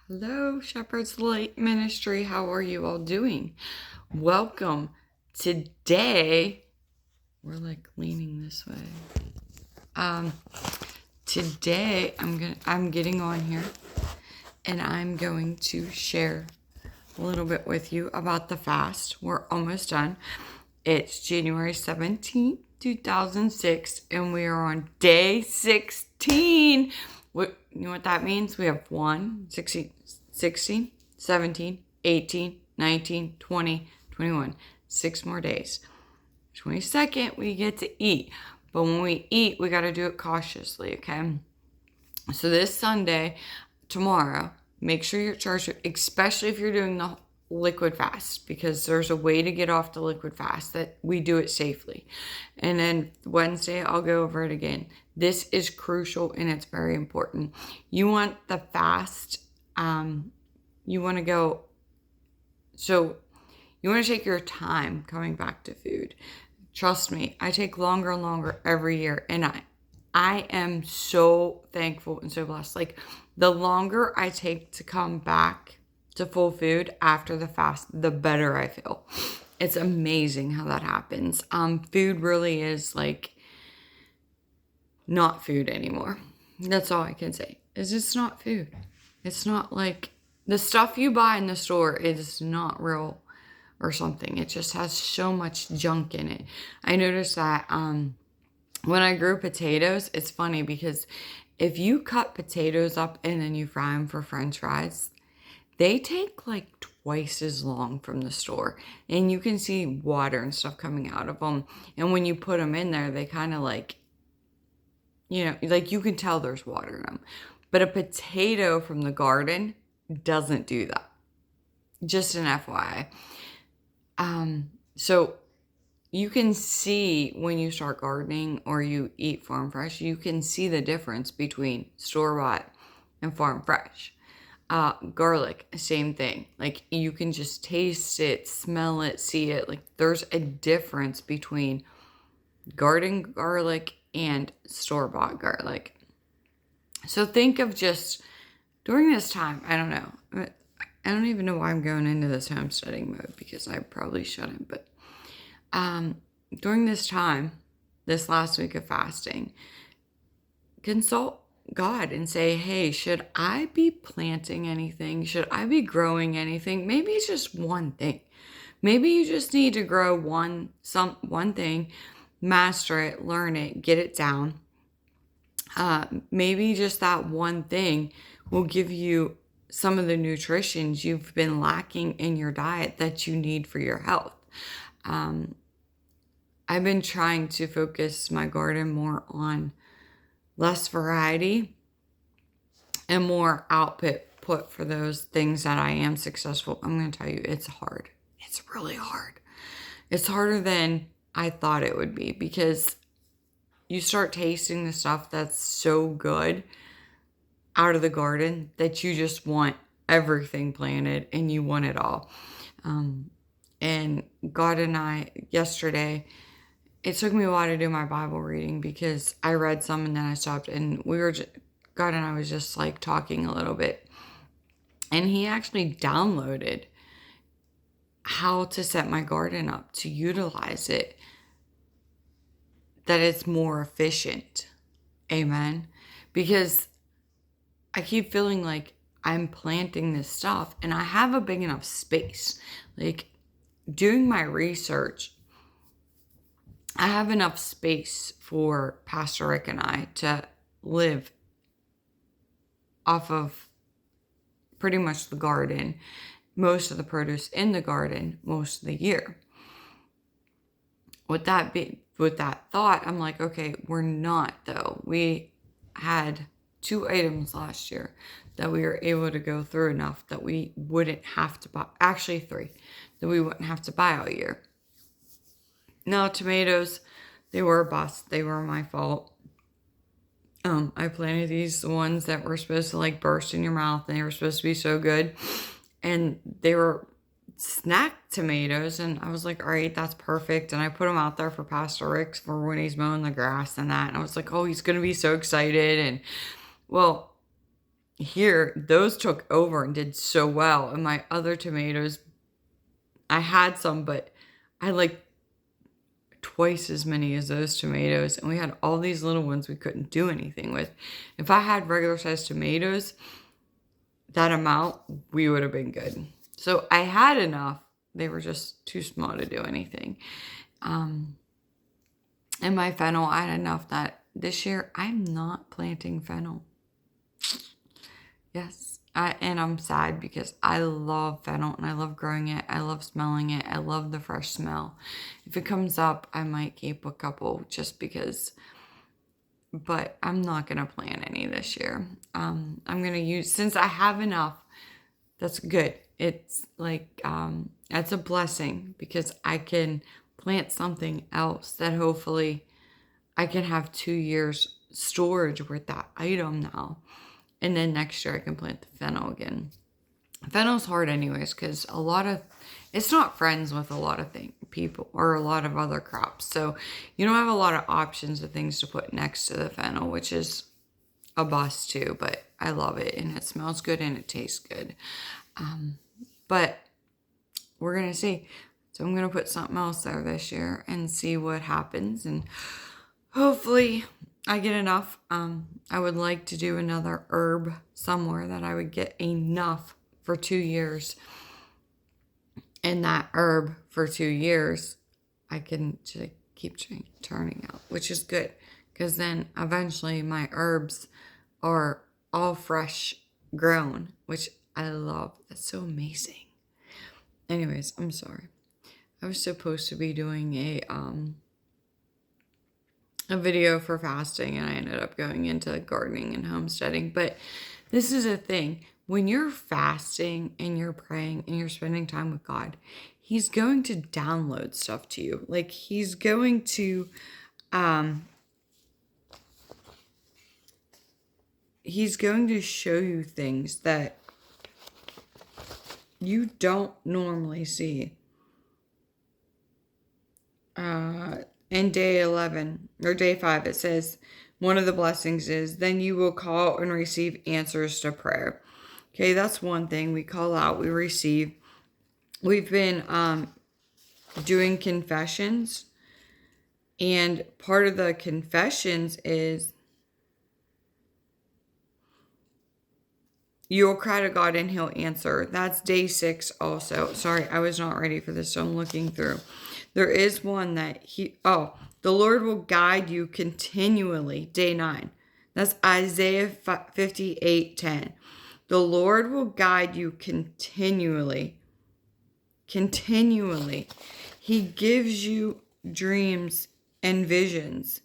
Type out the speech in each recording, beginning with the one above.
Hello, Shepherd's Light Ministry. How are you all doing? Welcome. Today, we're like leaning this way. Today I'm getting on here and I'm going to share a little bit with you about the fast. We're almost done. It's January 17th, 2006, and we are on day 16. You know what that means? We have 16, 17, 18, 19, 20, 21. 6 more days. 22nd, we get to eat. But when we eat, we got to do it cautiously, okay? So this Sunday, tomorrow, make sure you're charged, especially if you're doing the liquid fast, because there's a way to get off the liquid fast that we do it safely. And then Wednesday, I'll go over it again. This is crucial and it's very important. You want the fast, you want to take your time coming back to food. Trust me, I take longer and longer every year, and I am so thankful and so blessed. Like, the longer I take to come back to full food after the fast, the better I feel. It's amazing how that happens. Food really is like not food anymore. That's all I can say. Is it's not food. It's not like the stuff you buy in the store is not real or something. It just has so much junk in it. I noticed that when I grew potatoes, it's funny because if you cut potatoes up and then you fry them for French fries, they take like twice as long from the store, and you can see water and stuff coming out of them. And when you put them in there, they kind of like, like you can tell there's water in them. But a potato from the garden doesn't do that. Just an FYI. So you can see when you start gardening or you eat farm fresh, you can see the difference between store-bought and farm fresh. Garlic, same thing. Like, you can just taste it, smell it, see it. Like, there's a difference between garden garlic and store-bought garlic. So think of just during this time, I don't know. I don't even know why I'm going into this homesteading mode, because I probably shouldn't. But during this time, this last week of fasting, consult God and say, hey, should I be planting anything? Should I be growing anything? Maybe it's just one thing. Maybe you just need to grow one thing, master it, learn it, get it down. Maybe just that one thing will give you some of the nutrition you've been lacking in your diet that you need for your health. I've been trying to focus my garden more on less variety and more output for those things that I am successful. I'm going to tell you, it's hard. It's really hard. It's harder than I thought it would be, because you start tasting the stuff that's so good out of the garden that you just want everything planted and you want it all. And God and I, yesterday, it took me a while to do my Bible reading because I read some and then I stopped, and God and I was just like talking a little bit. And he actually downloaded how to set my garden up to utilize it, that it's more efficient. Amen. Because I keep feeling like I'm planting this stuff and I have a big enough space. Like, doing my research, I have enough space for Pastor Rick and I to live off of pretty much the garden, most of the produce in the garden, most of the year. With that thought, I'm like, okay, we're not though. We had 2 items last year that we were able to go through enough that we wouldn't have to buy. Actually 3 that we wouldn't have to buy all year. Now, tomatoes, they were a bust. They were my fault. I planted these ones that were supposed to like burst in your mouth, and they were supposed to be so good. And they were snack tomatoes, and I was like, all right, that's perfect. And I put them out there for Pastor Rick's for when he's mowing the grass and that. And I was like, oh, he's going to be so excited. And well, here, those took over and did so well. And my other tomatoes, I had some, but I like twice as many as those tomatoes. And we had all these little ones we couldn't do anything with. If I had regular sized tomatoes, that amount, we would have been good. So I had enough. They were just too small to do anything. And my fennel, I had enough that this year I'm not planting fennel. Yes. And I'm sad because I love fennel and I love growing it. I love smelling it. I love the fresh smell. If it comes up, I might keep a couple just because, but I'm not going to plant any this year. I'm going to use, since I have enough, that's good. It's like, that's a blessing because I can plant something else that hopefully I can have 2 years storage with that item now. And then next year I can plant the fennel again. Fennel's hard anyways because it's not friends with a lot of people or a lot of other crops. So you don't have a lot of options of things to put next to the fennel, which is a bust too, but I love it and it smells good and it tastes good. But we're going to see. So I'm going to put something else there this year and see what happens. And hopefully I get enough. I would like to do another herb somewhere that I would get enough for 2 years. And that herb for 2 years, I can just keep turning out, which is good. Because then eventually my herbs are all fresh grown, which I love. That's so amazing. Anyways, I'm sorry. I was supposed to be doing a video for fasting and I ended up going into gardening and homesteading. But this is a thing. When you're fasting and you're praying and you're spending time with God, He's going to download stuff to you. Like He's going to show you things that you don't normally see. In day 11 or day 5, it says, one of the blessings is, then you will call and receive answers to prayer. Okay, that's one thing. We call out, we receive. We've been doing confessions. And part of the confessions is, you will cry to God and He'll answer. That's day 6 also. Sorry, I was not ready for this, so I'm looking through. There is one that the Lord will guide you continually, day 9. That's Isaiah 58:10. The Lord will guide you continually. Continually. He gives you dreams and visions.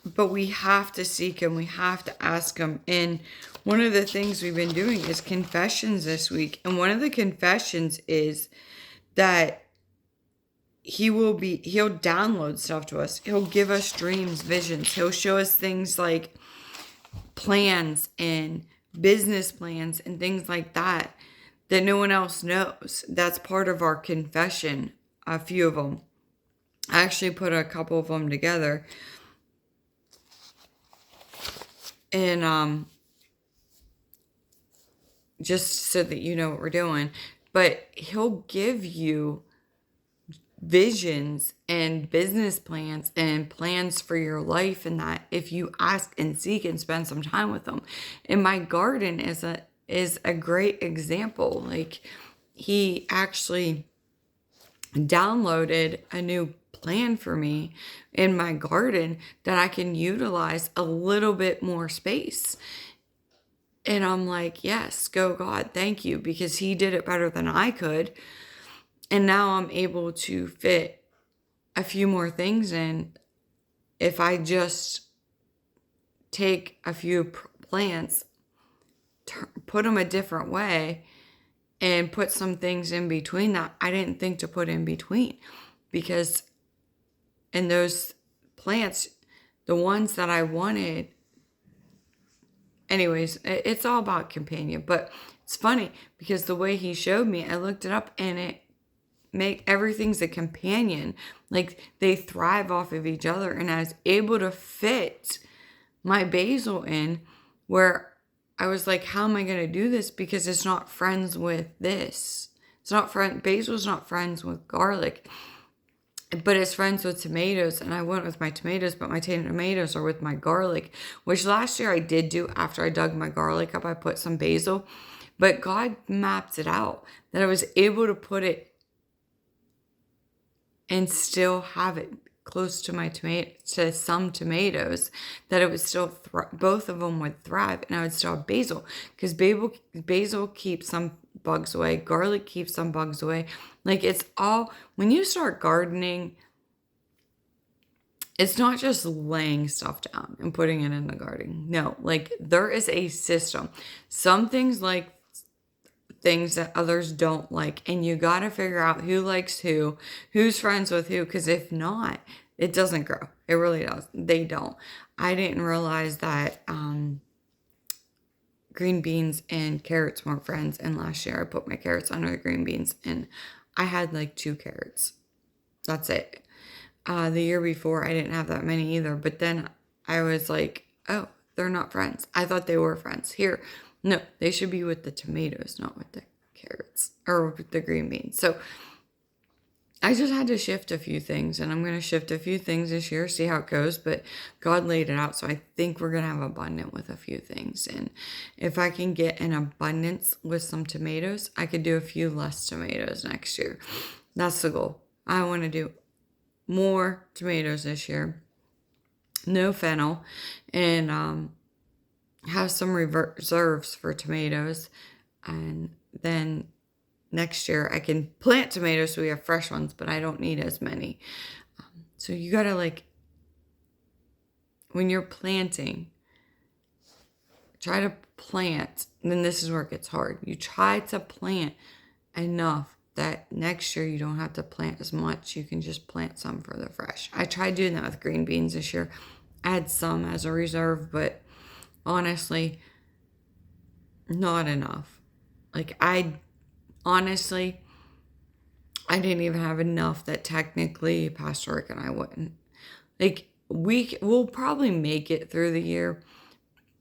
But we have to seek Him. We have to ask Him. And one of the things we've been doing is confessions this week. And one of the confessions is that He'll download stuff to us. He'll give us dreams, visions. He'll show us things like plans and business plans and things like that no one else knows. That's part of our confession, a few of them. I actually put a couple of them together. And just so that you know what we're doing. But He'll give you visions and business plans and plans for your life, and that if you ask and seek and spend some time with Him. And my garden is a great example. Like, He actually downloaded a new plan for me in my garden that I can utilize a little bit more space. And I'm like, yes, go God, thank you, because He did it better than I could. And now I'm able to fit a few more things in if I just take a few plants, put them a different way, and put some things in between that I didn't think to put in between. Because in those plants, the ones that I wanted, anyways, it's all about companion. But it's funny because the way He showed me, I looked it up and everything's a companion. Like they thrive off of each other. And I was able to fit my basil in where I was like, how am I going to do this? Because it's not friends with this. Basil's not friends with garlic, but it's friends with tomatoes. And I went with my tomatoes, but my tomatoes are with my garlic, which last year I did do after I dug my garlic up. I put some basil, but God mapped it out that I was able to put it and still have it close to to some tomatoes, that it would still both of them would thrive, and I would still have basil, because basil keeps some bugs away, garlic keeps some bugs away. Like it's all, when you start gardening, it's not just laying stuff down and putting it in the garden. No, like there is a system. Some things like things that others don't like, and you got to figure out who likes who's friends with who, because if not, it doesn't grow. It really does. They don't. I didn't realize that green beans and carrots weren't friends, and last year I put my carrots under the green beans and I had like 2 carrots. That's it. The year before I didn't have that many either, but then I was like, oh, they're not friends. I thought they were friends. Here, no, they should be with the tomatoes, not with the carrots or with the green beans. So I just had to shift a few things, and I'm going to shift a few things this year, see how it goes. But God laid it out, so I think we're going to have abundance with a few things. And if I can get an abundance with some tomatoes, I could do a few less tomatoes next year. That's the goal. I want to do more tomatoes this year, no fennel, and have some reserves for tomatoes. And then next year I can plant tomatoes so we have fresh ones, but I don't need as many. So you got to, like, when you're planting, try to plant. And then this is where it gets hard. You try to plant enough that next year you don't have to plant as much. You can just plant some for the fresh. I tried doing that with green beans this year. I had some as a reserve, but honestly, not enough. Like honestly, I didn't even have enough that technically Pastor Rick and I wouldn't. Like, we'll probably make it through the year,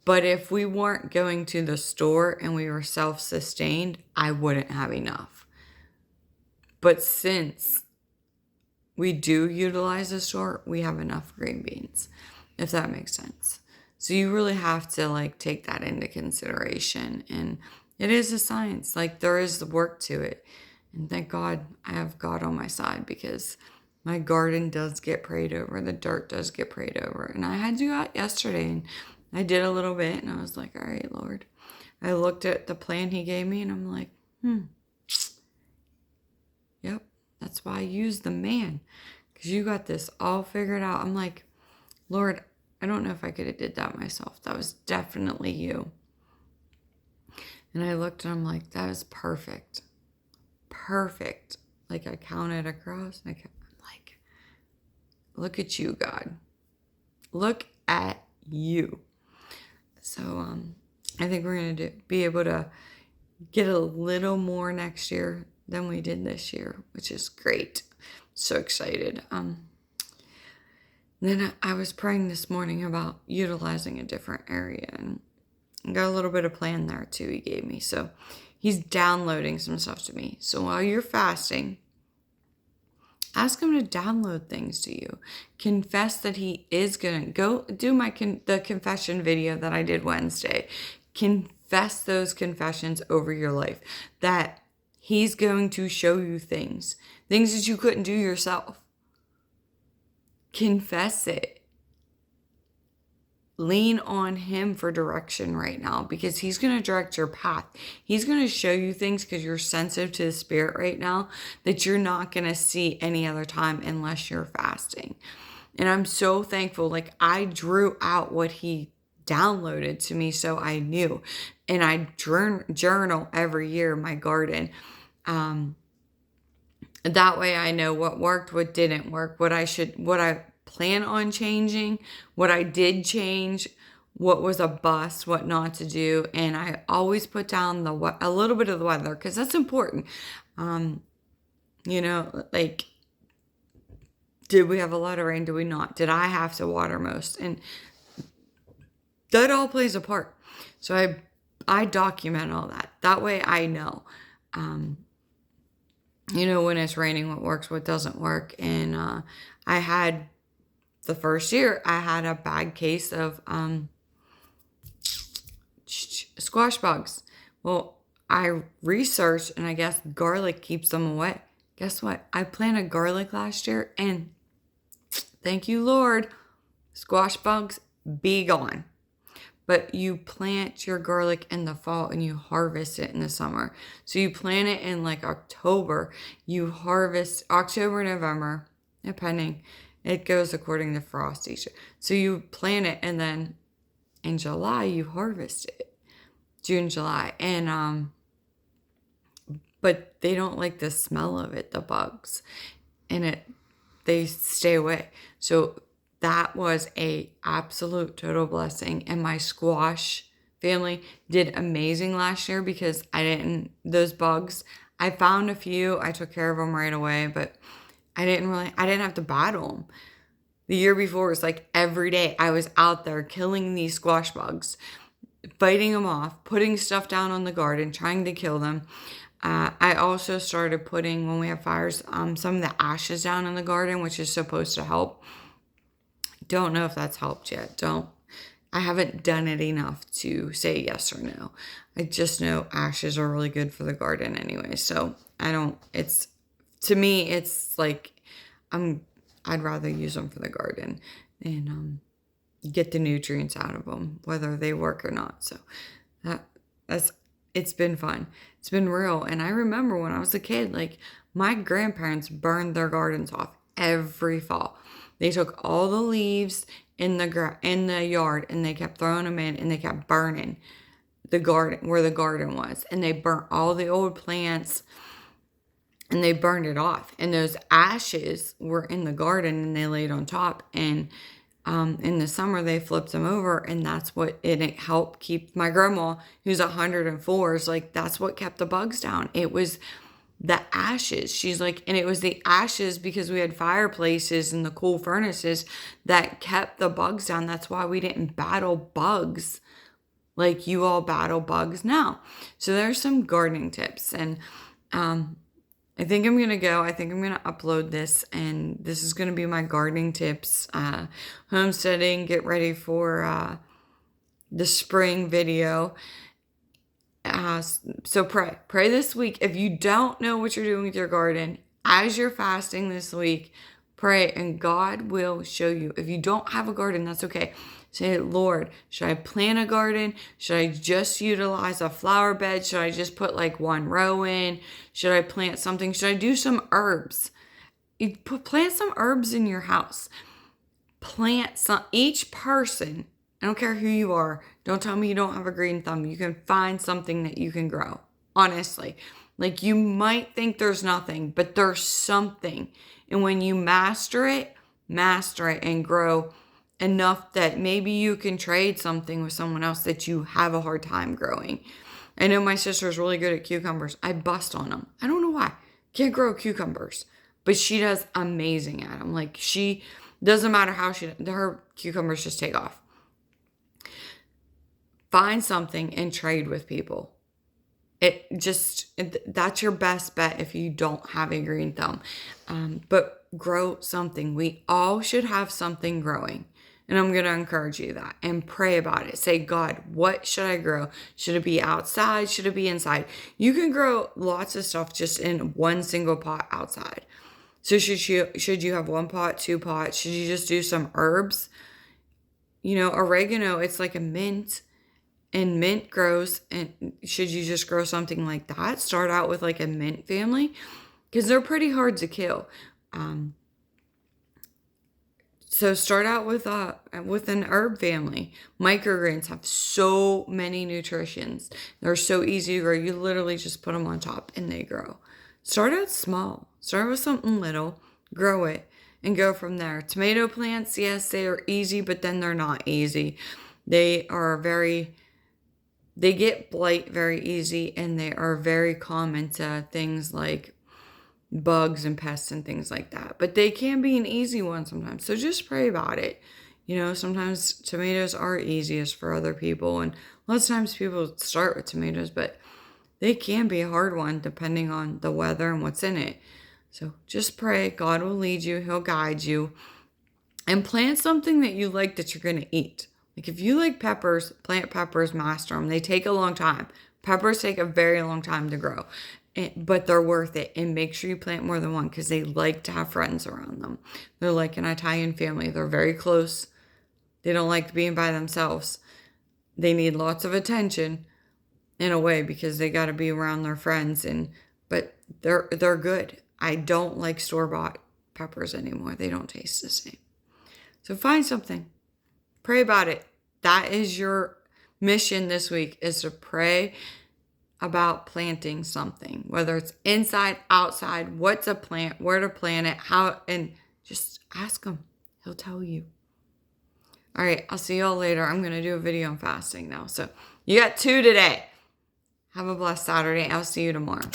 but if we weren't going to the store and we were self-sustained, I wouldn't have enough. But since we do utilize the store, we have enough green beans, if that makes sense. So you really have to, like, take that into consideration. And it is a science. Like, there is the work to it. And thank God I have God on my side, because my garden does get prayed over. The dirt does get prayed over. And I had to go out yesterday, and I did a little bit, and I was like, all right, Lord. I looked at the plan he gave me, and I'm like, yep, that's why I use the man, because you got this all figured out. I'm like, Lord, I don't know if I could have did that myself. That was definitely you. And I looked, and I'm like, that is perfect. Perfect. Like, I counted across, and I'm like, look at you, God. Look at you. So I think we're going to be able to get a little more next year than we did this year, which is great. So excited. Then I was praying this morning about utilizing a different area, and got a little bit of plan there too he gave me. So he's downloading some stuff to me. So while you're fasting, ask him to download things to you. Confess that he is going to go do the confession video that I did Wednesday. Confess those confessions over your life, that he's going to show you things that you couldn't do yourself. Confess it. Lean on him for direction right now, because he's going to direct your path. He's going to show you things, because you're sensitive to the Spirit right now, that you're not going to see any other time unless you're fasting. And I'm so thankful. Like, I drew out what he downloaded to me, so I knew. And I journal every year in my garden. That way I know what worked, what didn't work, what I plan on changing, what I did change, what was a bust, what not to do. And I always put down a little bit of the weather, because that's important. Like, did we have a lot of rain? Did we not? Did I have to water most? And that all plays a part. So I document all that. That way I know, when it's raining, what works, what doesn't work. And I had the first year, I had a bad case of squash bugs. Well, I researched, and I guess garlic keeps them away. Guess what? I planted garlic last year, and thank you, Lord, squash bugs be gone. But you plant your garlic in the fall and you harvest it in the summer. So you plant it in like October. You harvest October, November, depending. It goes according to frost each year. So you plant it, and then in July you harvest it. June, July. And but they don't like the smell of it, the bugs. And they stay away. So that was a absolute total blessing. And my squash family did amazing last year because those bugs, I found a few, I took care of them right away, but I didn't have to battle them. The year before, it was like every day I was out there killing these squash bugs, fighting them off, putting stuff down on the garden, trying to kill them. I also started putting, when we have fires, some of the ashes down in the garden, which is supposed to help. Don't know if that's helped yet. I haven't done it enough to say yes or no. I just know ashes are really good for the garden anyway. So to me, it's like, I'd rather use them for the garden and get the nutrients out of them, whether they work or not. So it's been fun. It's been real. And I remember when I was a kid, like, my grandparents burned their gardens off every fall. They took all the leaves in the yard and they kept throwing them in, and they kept burning the garden where the garden was. And they burnt all the old plants and they burned it off. And those ashes were in the garden and they laid on top. And in the summer they flipped them over, and it helped keep my grandma, who's 104, is like, that's what kept the bugs down. It was the ashes. She's like, and it was the ashes, because we had fireplaces and the cool furnaces, that kept the bugs down. That's why we didn't battle bugs like you all battle bugs now. So there's some gardening tips. And I think I'm going to upload this, and this is going to be my gardening tips, homesteading, get ready for the spring video. So pray this week. If you don't know what you're doing with your garden, as you're fasting this week, pray and God will show you. If you don't have a garden, that's okay. Say, Lord, should I plant a garden? Should I just utilize a flower bed? Should I just put like one row in? Should I plant something? Should I do some herbs? Plant some herbs in your house. Each person, I don't care who you are. Don't tell me you don't have a green thumb. You can find something that you can grow. Honestly. Like, you might think there's nothing, but there's something. And when you master it and grow enough that maybe you can trade something with someone else that you have a hard time growing. I know my sister's really good at cucumbers. I bust on them. I don't know why. Can't grow cucumbers. But she does amazing at them. Like, she doesn't matter how her cucumbers just take off. Find something and trade with people. That's your best bet if you don't have a green thumb. But grow something. We all should have something growing. And I'm going to encourage you that, and pray about it. Say, God, what should I grow? Should it be outside? Should it be inside? You can grow lots of stuff just in one single pot outside. So should you have 1 pot, 2 pots? Should you just do some herbs? Oregano, it's like a mint, and mint grows. And should you just grow something like that? Start out with like a mint family, because they're pretty hard to kill. So start out with an herb family. Microgreens have so many nutritions. They're so easy to grow. You literally just put them on top and they grow. Start out small. Start with something little. Grow it and go from there. Tomato plants, yes, they are easy, but then they're not easy. They get blight very easy, and they are very common to things like bugs and pests and things like that. But they can be an easy one sometimes. So just pray about it. You know, sometimes tomatoes are easiest for other people. And lots of times people start with tomatoes, but they can be a hard one depending on the weather and what's in it. So just pray. God will lead you. He'll guide you. And plant something that you like that you're going to eat. Like if you like peppers, plant peppers, master them. They take a long time. Peppers take a very long time to grow, but they're worth it. And make sure you plant more than one because they like to have friends around them. They're like an Italian family. They're very close. They don't like being by themselves. They need lots of attention in a way because they got to be around their friends. But they're good. I don't like store-bought peppers anymore. They don't taste the same. So find something. Pray about it. That is your mission this week, is to pray about planting something, whether it's inside, outside, what to plant, where to plant it, how, and just ask him. He'll tell you. All right, I'll see y'all later. I'm going to do a video on fasting now. So you got 2 today. Have a blessed Saturday. I'll see you tomorrow.